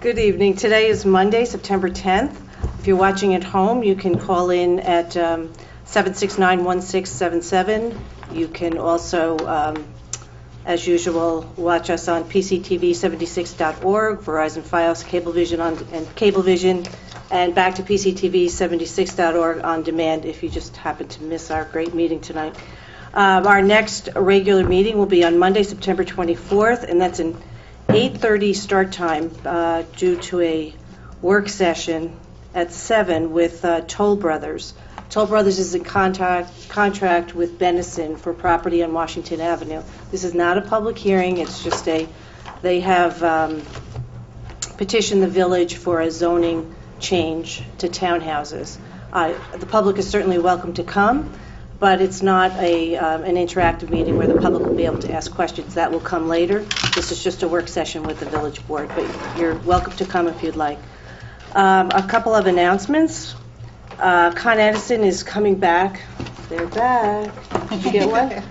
Good evening. Today is Monday, September 10th. If you're watching at home, you can call in at 769-1677. You can also, as usual, watch us on PCTV76.org, Verizon Fios, Cablevision, and back to PCTV76.org on demand if you just happen to miss our great meeting tonight. Our next regular meeting will be on Monday, September 24th, and that's an 8:30 start time due to a work session at 7 with Toll Brothers. Toll Brothers is in contract with Benison for property on Washington Avenue. This is not a public hearing. It's just they have petitioned the village for a zoning change to townhouses. The public is certainly welcome to come, but it's not an interactive meeting where the public will be able to ask questions. That will come later. This is just a work session with the village board, but you're welcome to come if you'd like. A couple of announcements. Con Edison is coming back. They're back. Did you get one?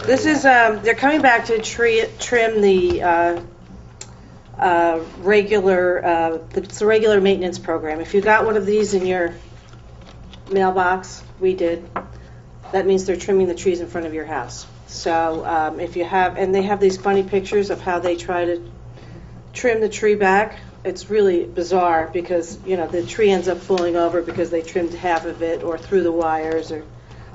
This is, they're coming back to trim the it's a regular maintenance program. If you got one of these in your mailbox, we did. That means they're trimming the trees in front of your house. So if you have, and they have these funny pictures of how they try to trim the tree back. It's really bizarre because, you know, the tree ends up falling over because they trimmed half of it or through the wires.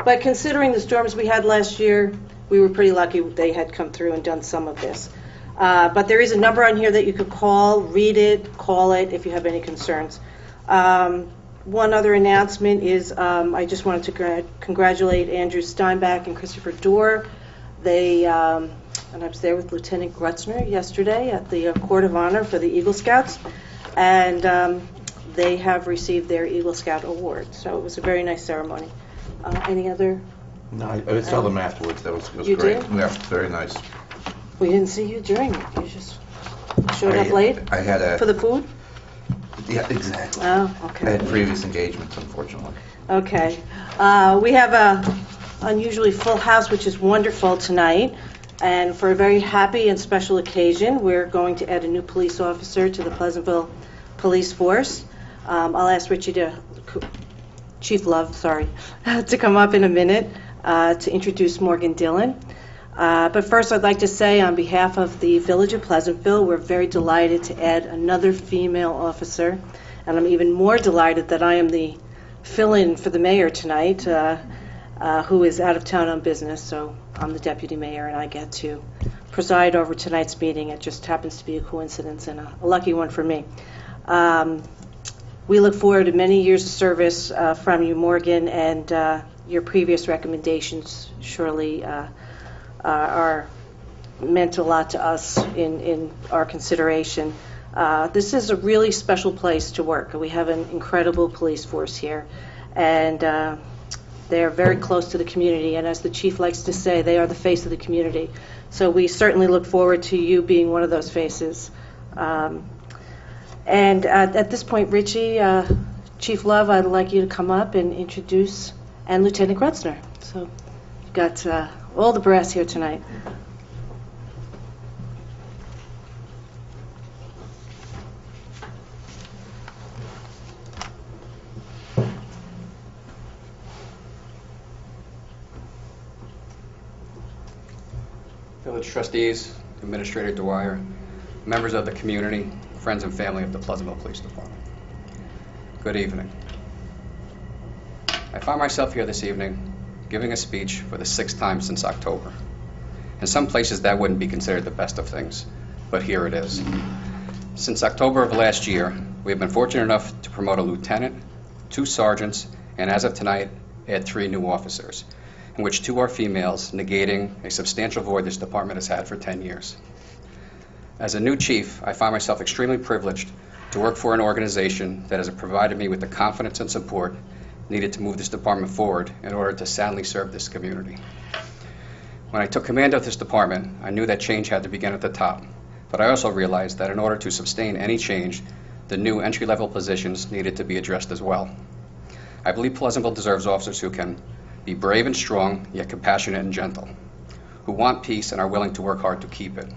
But considering the storms we had last year, we were pretty lucky they had come through and done some of this. But there is a number on here that you could call, read it, call it if you have any concerns. One other announcement is I just wanted to congratulate Andrew Steinbach and Christopher Dorr. And I was there with Lieutenant Grutzner yesterday at the Court of Honor for the Eagle Scouts, and they have received their Eagle Scout award. So it was a very nice ceremony. Any other? No, I saw them afterwards. That was You great. did? Yeah, very nice. We didn't see you during it. You just showed up late I had for the food? Yeah, exactly. Oh, I okay. had previous engagements, unfortunately. Okay. We have a unusually full house, which is wonderful tonight. And for a very happy and special occasion, we're going to add a new police officer to the Pleasantville Police Force. I'll ask Richie Chief Love, to come up in a minute to introduce Morgan Dillon. But first, I'd like to say on behalf of the Village of Pleasantville, we're very delighted to add another female officer. And I'm even more delighted that I am the fill-in for the mayor tonight, who is out of town on business. So I'm the deputy mayor, and I get to preside over tonight's meeting. It just happens to be a coincidence and a lucky one for me. We look forward to many years of service from you, Morgan, and your previous recommendations surely are meant a lot to us in our consideration. This is a really special place to work. We have an incredible police force here, and they are very close to the community, and as the chief likes to say, they are the face of the community. So we certainly look forward to you being one of those faces. And at this point, Richie, Chief Love, I'd like you to come up and introduce, and Lieutenant Grutzner. So you've got all the brass here tonight. Village trustees, Administrator Dwyer, members of the community, friends and family of the Pleasantville Police Department. Good evening. I find myself here this evening giving a speech for the 6th time since October. In some places that wouldn't be considered the best of things, but here it is. Since October of last year, we have been fortunate enough to promote a lieutenant, 2 sergeants, and as of tonight, add 3 new officers, in which 2 are females, negating a substantial void this department has had for 10 years. As a new chief, I find myself extremely privileged to work for an organization that has provided me with the confidence and support needed to move this department forward in order to soundly serve this community. When I took command of this department, I knew that change had to begin at the top, but I also realized that in order to sustain any change, the new entry-level positions needed to be addressed as well. I believe Pleasantville deserves officers who can be brave and strong, yet compassionate and gentle, who want peace and are willing to work hard to keep it,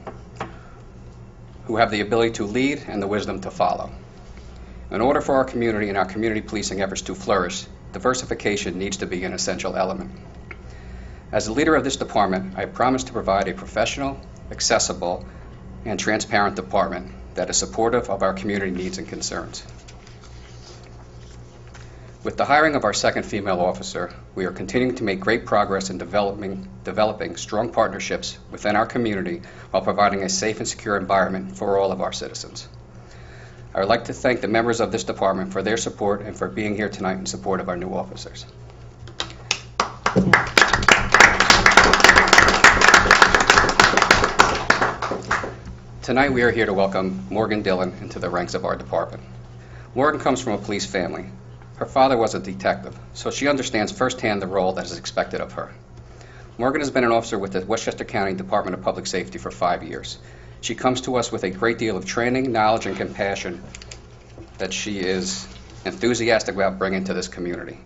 who have the ability to lead and the wisdom to follow. In order for our community and our community policing efforts to flourish, diversification needs to be an essential element. As the leader of this department, I promise to provide a professional, accessible, and transparent department that is supportive of our community needs and concerns. With the hiring of our second female officer, we are continuing to make great progress in developing strong partnerships within our community while providing a safe and secure environment for all of our citizens. I would like to thank the members of this department for their support and for being here tonight in support of our new officers. Tonight we are here to welcome Morgan Dillon into the ranks of our department. Morgan comes from a police family. Her father was a detective, so she understands firsthand the role that is expected of her. Morgan has been an officer with the Westchester County Department of Public Safety for 5 years. She comes to us with a great deal of training, knowledge, and compassion that she is enthusiastic about bringing to this community.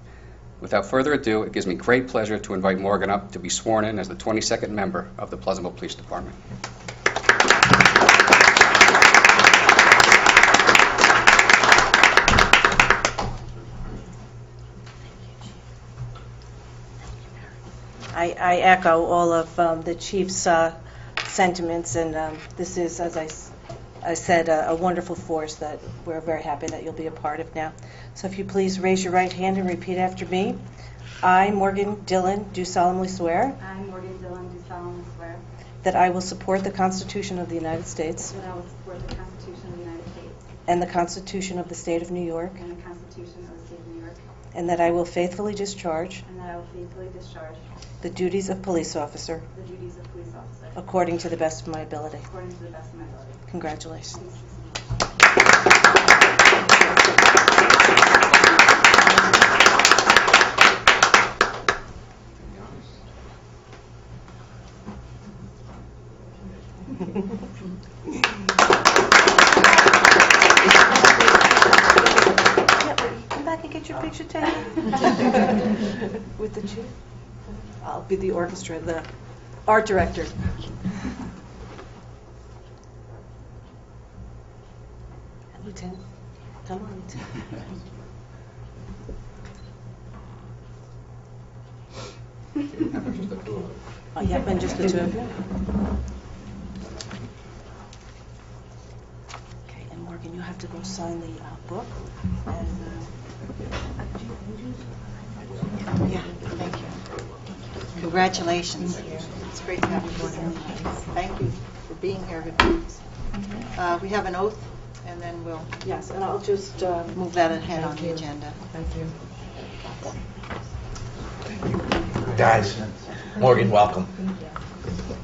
Without further ado, it gives me great pleasure to invite Morgan up to be sworn in as the 22nd member of the Pleasantville Police Department. I echo all of the chief's sentiments, and this is, as I said, a wonderful force that we're very happy that you'll be a part of now. So if you please raise your right hand and repeat after me. I, Morgan Dillon, do solemnly swear I, Morgan Dillon, do solemnly swear that I will support the Constitution of the United States that I will support the Constitution of the United States and the Constitution of the State of New York, and the Constitution of the State of New York, and that I will faithfully discharge and that I will faithfully discharge the duties of police officer the duties of police officer according to the best of my ability. according to the best of my ability. Congratulations. Thank you so much. Come back and get your picture taken with the chief. I'll be the orchestra, the art director. Lieutenant, come on, Lieutenant. Oh, yep, and just the two of you. Okay, and Morgan, you have to go sign the book. And, Yeah, thank you. Congratulations. It's great to have you join here. Thank you for being here. We have an oath, and then we'll yes, and I'll just move that ahead on the agenda. Thank you. Guys, Morgan, welcome.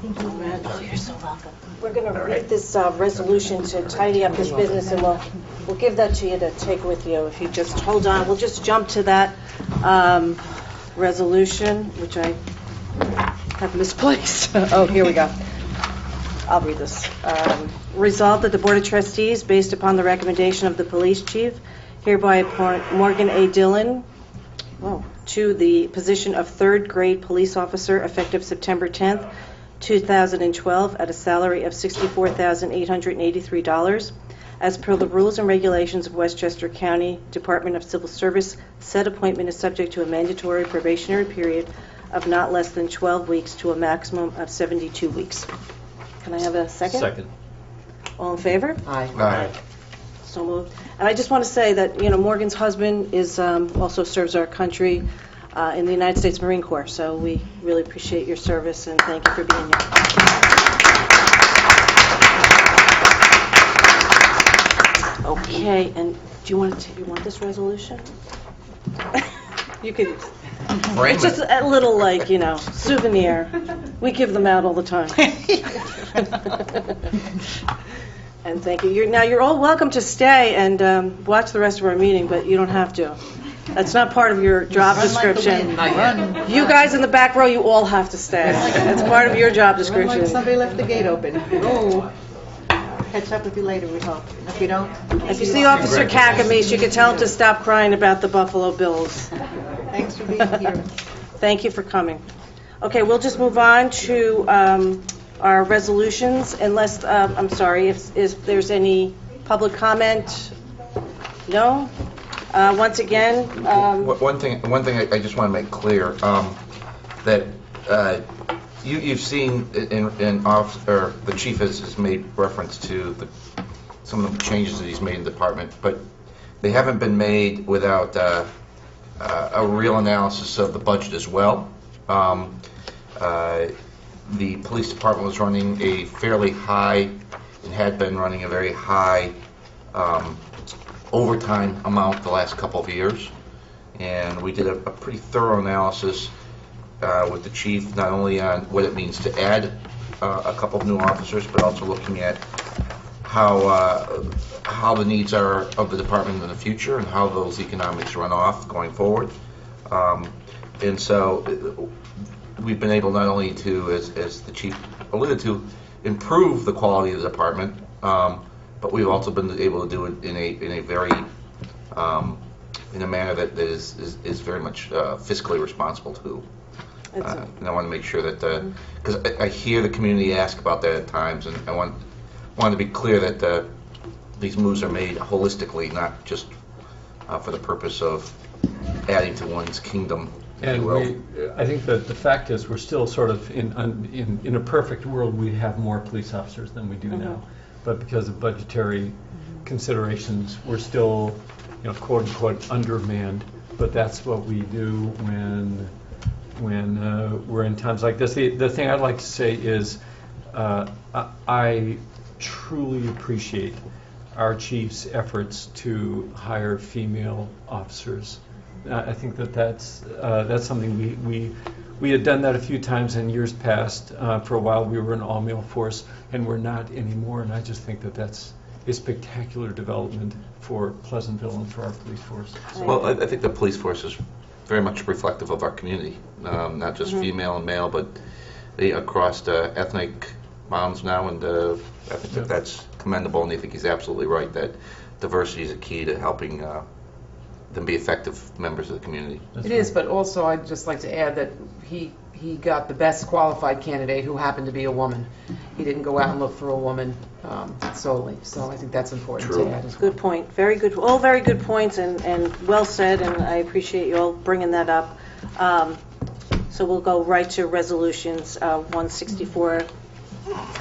Oh, you're so welcome. We're going to read this resolution to tidy up this business, and we'll give that to you to take with you. If you just hold on, we'll just jump to that resolution, which I have misplaced. Oh, here we go. I'll read this. Resolved that the Board of Trustees, based upon the recommendation of the police chief, hereby appoint Morgan A. Dillon to the position of third grade police officer effective September 10th, 2012, at a salary of $64,883. As per the rules and regulations of Westchester County Department of Civil Service, said appointment is subject to a mandatory probationary period of not less than 12 weeks to a maximum of 72 weeks. Can I have a second? Second. All in favor? Aye. So moved. And I just want to say that, Morgan's husband is also serves our country in the United States Marine Corps, so we really appreciate your service and thank you for being here. Okay, and do you want this resolution? You could. Frame It's just it. a little souvenir. We give them out all the time. And thank you. You're all welcome to stay and watch the rest of our meeting, but you don't have to. That's not part of your job description. Run You guys in the back row, you all have to stay. It's part of your job like description. somebody left the gate open. Oh. Catch up with you later, we hope. If you don't, If you see Officer Kakamis, you can tell him to stop crying about the Buffalo Bills. thanks for being here. Thank you for coming. Okay, we'll just move on to our resolutions, unless, I'm sorry, if there's any public comment? No? Once again, One thing I just want to make clear, that you've seen the chief has made reference to some of the changes that he's made in the department, but they haven't been made without a real analysis of the budget as well. The police department was running a fairly high, and had been running a very high overtime amount the last couple of years, and we did a pretty thorough analysis with the chief, not only on what it means to add a couple of new officers, but also looking at how the needs are of the department in the future and how those economics run off going forward. And so we've been able not only to, as the chief alluded to, improve the quality of the department, but we've also been able to do it in a very in a manner that is very much fiscally responsible too. And I want to make sure that because I hear the community ask about that at times, and I want to be clear that these moves are made holistically, not just for the purpose of adding to one's kingdom. And I think that the fact is, we're still sort of in a perfect world, we have more police officers than we do now. But because of budgetary considerations, we're still, quote unquote, undermanned. But that's what we do when we're in times like this. The thing I'd like to say is, I truly appreciate our chief's efforts to hire female officers. I think that's something we had done that a few times in years past. For a while we were an all-male force, and we're not anymore, and I just think that that's a spectacular development for Pleasantville and for our police force. Well, I think the police force is very much reflective of our community, not just female and male, but across ethnic moms now, and I think that's commendable, and I think he's absolutely right that diversity is a key to helping them be effective members of the community. It is, but also I'd just like to add that he got the best qualified candidate, who happened to be a woman. He didn't go out and look for a woman solely, so I think that's important True. to add as well. good point. Very good. All very good points, and well said, and I appreciate you all bringing that up. So we'll go right to resolutions. 164.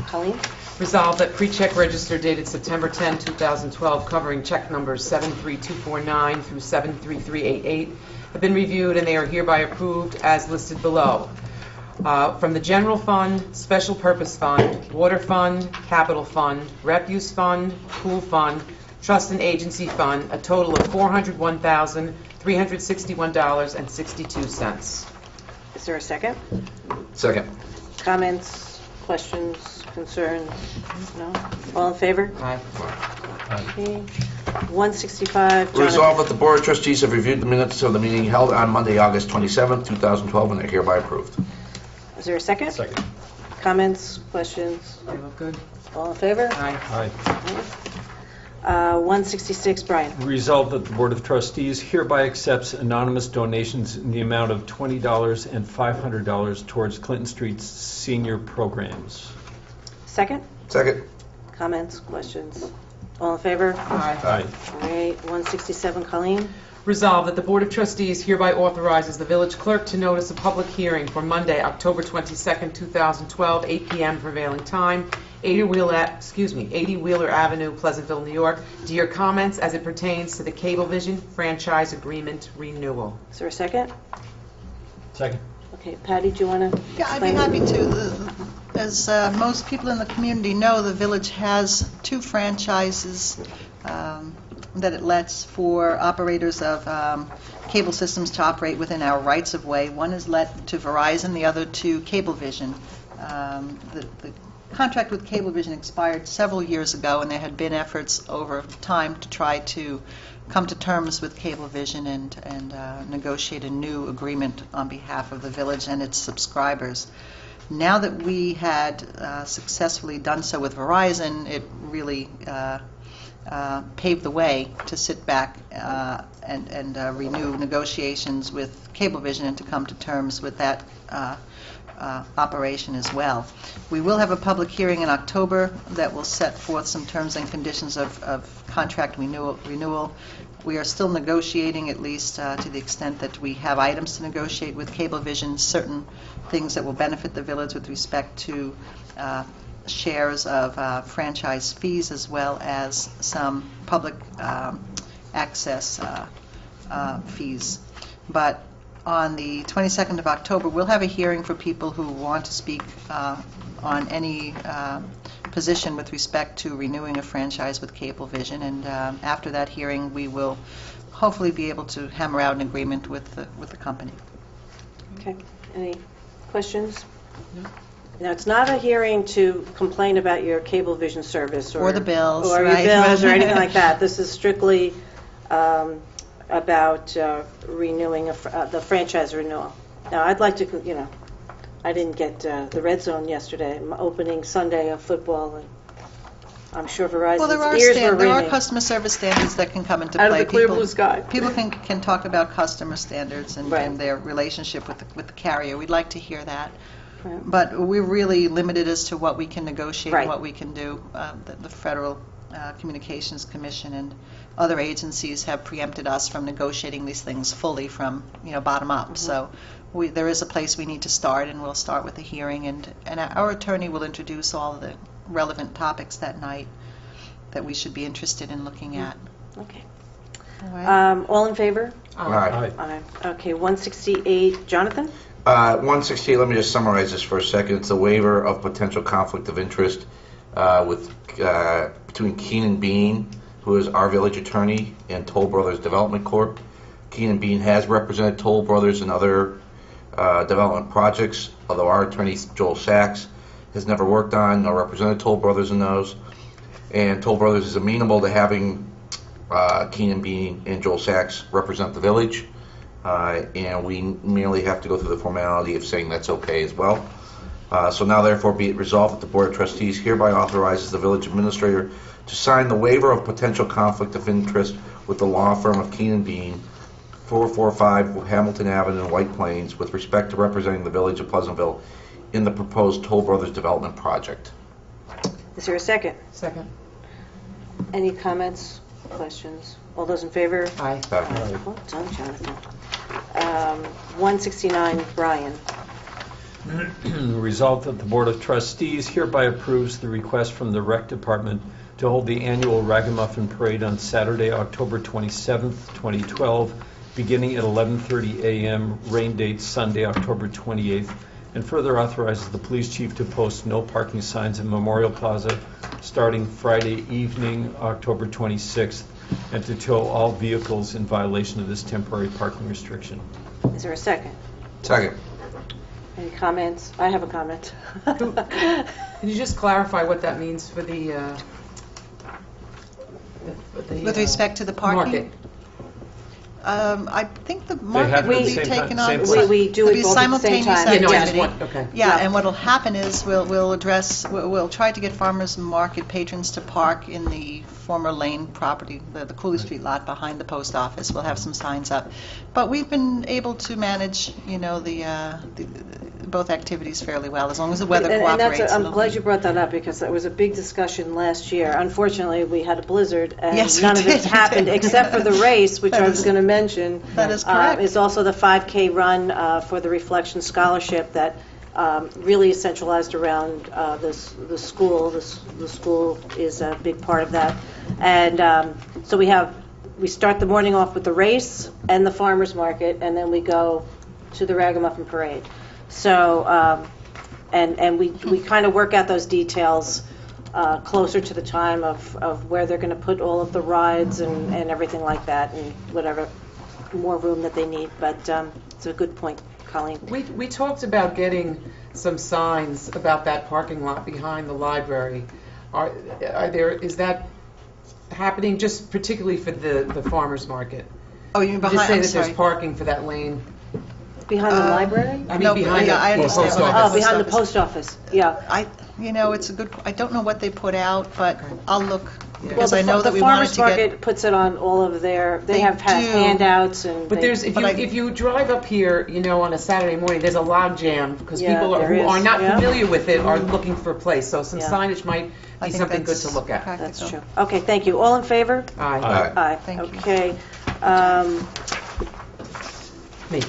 Colleen? Resolved that pre-check register dated September 10, 2012, covering check numbers 73249 through 73388 have been reviewed, and they are hereby approved as listed below. From the General Fund, Special Purpose Fund, Water Fund, Capital Fund, Refuse Fund, Pool Fund, Trust and Agency Fund, a total of $401,361.62. Is there a second? Second. Comments, questions, concerns? No? All in favor? Aye. Okay. 165. Jonathan. Resolved that the Board of Trustees have reviewed the minutes of the meeting held on Monday, August 27, 2012, and they're hereby approved. Is there a second? Second. Comments, questions? They look good. All in favor? Aye. Aye. 166. Brian? Resolved that the Board of Trustees hereby accepts anonymous donations in the amount of $20 and $500 towards Clinton Street's senior programs. Second? Second. Comments, questions? All in favor? Aye. Aye. All right. 167. Colleen? Resolved that the Board of Trustees hereby authorizes the village clerk to notice a public hearing for Monday, October 22nd, 2012, 8 p.m. prevailing time, 80 Wheeler Avenue, Pleasantville, New York, to hear comments as it pertains to the Cablevision franchise agreement renewal. Is there a second? Second. Okay. Patty, do you want to Yeah, I'd be happy to. As most people in the community know, the village has two franchises that it lets for operators of cable systems to operate within our rights-of-way. One is let to Verizon, the other to Cablevision. The contract with Cablevision expired several years ago, and there had been efforts over time to try to come to terms with Cablevision and negotiate a new agreement on behalf of the village and its subscribers. Now that we had successfully done so with Verizon, it really paved the way to sit back and renew negotiations with Cablevision and to come to terms with that operation as well. We will have a public hearing in October that will set forth some terms and conditions of contract renewal. We are still negotiating, at least to the extent that we have items to negotiate with Cablevision, certain things that will benefit the village with respect to shares of franchise fees, as well as some public access fees. But on the 22nd of October, we'll have a hearing for people who want to speak on any position with respect to renewing a franchise with Cablevision, and after that hearing, we will hopefully be able to hammer out an agreement with the company. Okay. Any questions? Now, it's not a hearing to complain about your Cablevision service Or the bills, or right. your bills or anything like that. This is strictly about renewing the franchise renewal. Now, I'd like to, I didn't get the Red Zone yesterday, opening Sunday of football, and I'm sure Verizon's Well, there are ears were there are ringing. customer service standards that can come into Out of play. the clear blue sky. People can talk about customer standards and, Right. and their relationship with the carrier. We'd like to hear that. Right. But we're really limited as to what we can negotiate Right. and what we can do. The Federal Communications Commission and other agencies have preempted us from negotiating these things fully from, bottom up. So there is a place we need to start, and we'll start with the hearing, and our attorney will introduce all of the relevant topics that night that we should be interested in looking at. Okay. All right. All in favor? All right. Aye. Aye. Okay, 168, Jonathan? 168, let me just summarize this for a second. It's a waiver of potential conflict of interest between Keenan Bean, who is our village attorney, and Toll Brothers Development Corp. Keenan Bean has represented Toll Brothers in other development projects, although our attorney, Joel Sachs, has never worked on or represented Toll Brothers in those. And Toll Brothers is amenable to having Keenan Bean and Joel Sachs represent the village. And we merely have to go through the formality of saying that's okay as well. So now therefore be it resolved that the Board of Trustees hereby authorizes the village administrator to sign the waiver of potential conflict of interest with the law firm of Keenan Bean, 445 Hamilton Avenue, White Plains, with respect to representing the village of Pleasantville in the proposed Toll Brothers development project. Is there a second? Second. Any comments, questions? All those in favor? Aye. Well done, Jonathan. 169, Brian. Resolved that the Board of Trustees hereby approves the request from the Rec Department to hold the annual Ragamuffin Parade on Saturday, October 27th, 2012, beginning at 11:30 a.m., rain date Sunday, October 28th, and further authorizes the police chief to post no parking signs in Memorial Plaza starting Friday evening, October 26th, and to tow all vehicles in violation of this temporary parking restriction. Is there a second? Second. Any comments? I have a comment. Can you just clarify what that means for the With respect to the parking? market? I think the market have it will at be the same taken time- on. same We do It'll it be both at the same simultaneous time. Yeah, no, I just activity. want, okay. Yeah, Yeah. and what'll happen is we'll try to get farmers market patrons to park in the former Lane property, the Cooley Street lot behind the post office. We'll have some signs up. But we've been able to manage, both activities fairly well, as long as the weather And cooperates. I'm glad you brought that up, because that was a big discussion last year. Unfortunately, we had a blizzard, and Yes, we none of it did. happened, except for the race, which That I was is- going to mention. that is correct. It's also the 5K run for the Reflection Scholarship that really is centralized around the school. The school is a big part of that. And so we start the morning off with the race and the farmers market, and then we go to the Ragamuffin Parade. So, and we kind of work out those details closer to the time of where they're going to put all of the rides and everything like that, and whatever more room that they need. But it's a good point, Colleen. We talked about getting some signs about that parking lot behind the library. Is that happening just particularly for the farmers market? Oh, you mean You behind, just say I'm that sorry. there's parking for that lane. Behind the library? I mean, No, behind yeah, I the understand. post Behind office. Oh, behind the office. post office, yeah. It's a good, I don't know what they put out, but I'll look because I know that we wanted to The farmer's get... market puts it on all of their, they They have had do. handouts and. But they- there's, if But you, I- if you drive up here, you know, on a Saturday morning, there's a log jam, because Yeah, people there who is, are not yeah. familiar with it are looking for a place, so some Yeah. signage might I be think something good that's to look at. practical. That's true. Okay, thank you. All in favor? Aye. Aye. Aye. Thank you. Okay. Me.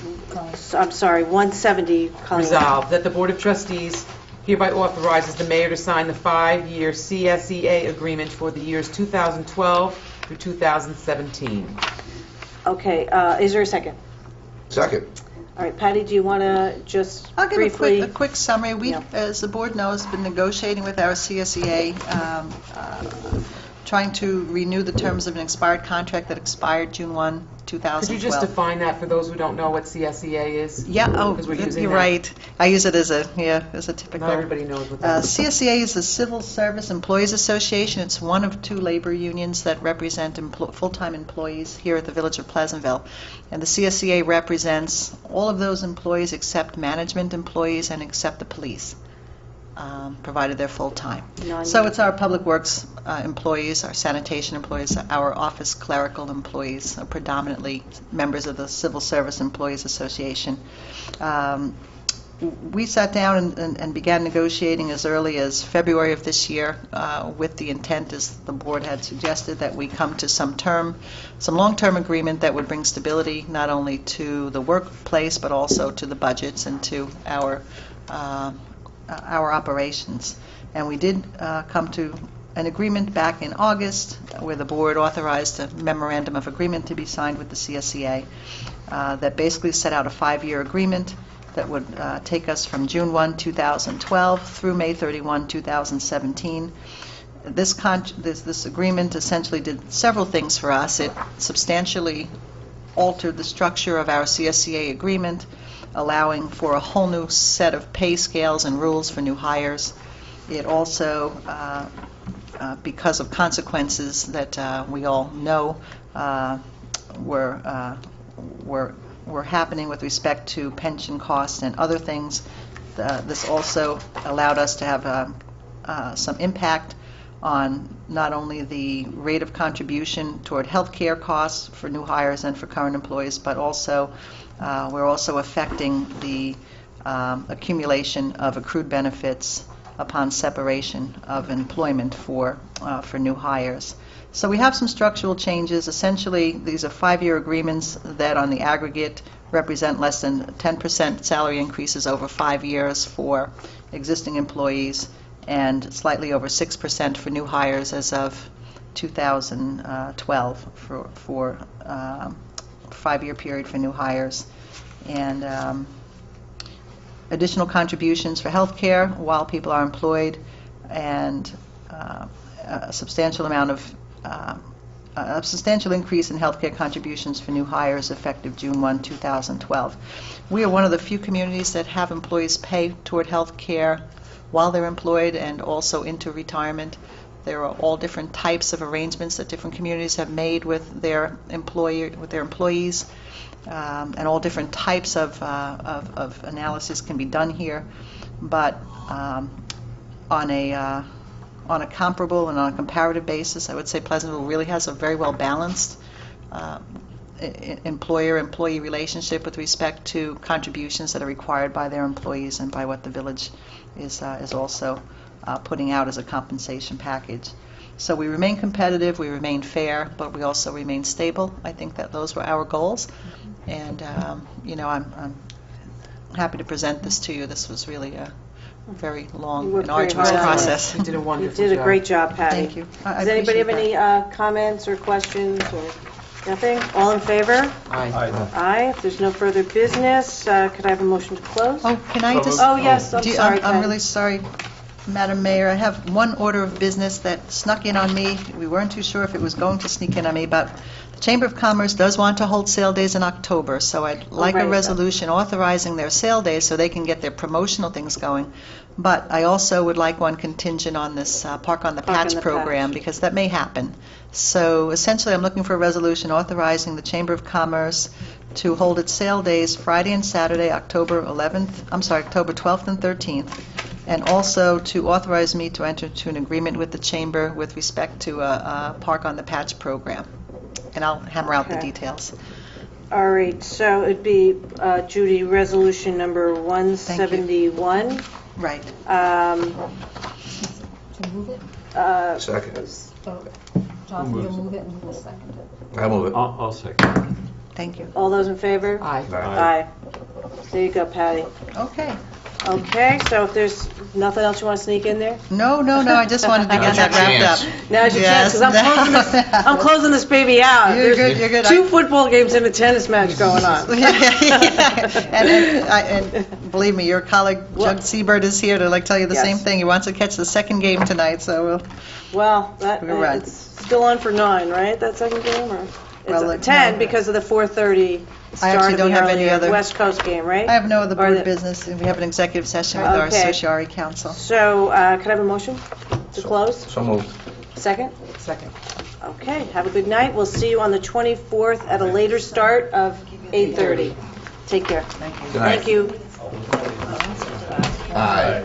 I'm sorry, 170, Colleen. Resolved that the Board of Trustees hereby authorizes the mayor to sign the 5-year CSEA agreement for the years 2012 through 2017. Okay, is there a second? Second. All right, Patty, do you want to just I'll give briefly? a quick summary. We, Yeah. as the board knows, been negotiating with our CSEA, trying to renew the terms of an expired contract that expired June 1, 2012. Could you just define that for those who don't know what CSEA is? Yeah, oh, Because we're using you're that. right. I use it as a typical... Not everybody knows what that is. CSEA is the Civil Service Employees Association. It's one of 2 labor unions that represent full-time employees here at the Village of Pleasantville. And the CSEA represents all of those employees except management employees and except the police, provided they're full-time. So it's our public works employees, our sanitation employees, our office clerical employees, are predominantly members of the Civil Service Employees Association. We sat down and began negotiating as early as February of this year with the intent, as the board had suggested, that we come to some long-term agreement that would bring stability not only to the workplace but also to the budgets and to our operations. And we did come to an agreement back in August where the board authorized a memorandum of agreement to be signed with the CSEA that basically set out a 5-year agreement that would take us from June 1, 2012 through May 31, 2017. This agreement essentially did several things for us. It substantially altered the structure of our CSEA agreement, allowing for a whole new set of pay scales and rules for new hires. It also, because of consequences that we all know were happening with respect to pension costs and other things, this also allowed us to have some impact on not only the rate of contribution toward health care costs for new hires and for current employees, but also we're also affecting the accumulation of accrued benefits upon separation of employment for new hires. So we have some structural changes. Essentially, these are 5-year agreements that on the aggregate represent less than 10% salary increases over 5 years for existing employees and slightly over 6% for new hires as of 2012 for a 5-year period for new hires. And additional contributions for health care while people are employed, and a substantial increase in health care contributions for new hires effective June 1, 2012. We are one of the few communities that have employees pay toward health care while they're employed and also into retirement. There are all different types of arrangements that different communities have made with their employees, and all different types of analysis can be done here. But on a comparable and on a comparative basis, I would say Pleasantville really has a very well balanced employer-employee relationship with respect to contributions that are required by their employees and by what the village is also putting out as a compensation package. So we remain competitive, we remain fair, but we also remain stable. I think that those were our goals. And, I'm happy to present this to you. This was really a very long You worked and very arduous hard on process. You did a You wonderful job. did a great job, Patty. Thank you. I Does anybody have appreciate any comments or questions or nothing? All in favor? Aye. Aye. If there's no further business, could I have a motion to close? Oh, can I just... Oh, yes, I'm sorry, I'm Patty. really sorry, Madam Mayor. I have one order of business that snuck in on me. We weren't too sure if it was going to sneak in on me, but the Chamber of Commerce does want to hold sale days in October, so I'd like right. a resolution authorizing their sale days so they can get their promotional things going. But I also would like one contingent on this Park on the Park on Patch the program, Patch. because that may happen. So essentially, I'm looking for a resolution authorizing the Chamber of Commerce to hold its sale days Friday and Saturday, October 12th and 13th, and also to authorize me to enter into an agreement with the Chamber with respect to a Park on the Patch program. And I'll hammer out the Okay. details. All right, so it'd be, Judy, resolution number 171. Right. To move it? Second. John, Who you'll moves it? move it and we'll second it. I move it. I'll second. Thank you. All those in favor? Aye. Aye. There you go, Patty. Okay. Okay, so if there's nothing else you want to sneak in there? No, I just wanted to get Now's your that wrapped chance. up. Now's your chance, because I'm closing this baby out. You're There's good, you're good. 2 football games and a tennis match going on. And believe me, your colleague Jug Seabird is here to tell you the Yes. same thing. He wants to catch the second game tonight, so we'll... Well, We're right. it's still on for 9, right, that second game, or? Well, It's 10 no. because of the 4:30 I start actually of don't the have any earlier other- West Coast game, right? I have no other Or board the- business, and we have an executive session with our Okay. certiorari council. So, could I have a motion to close? So moved. Second? Second. Okay, have a good night. We'll see you on the 24th at a later start of 8:30. Take care. Thank you. Good night. Thank you. Aye.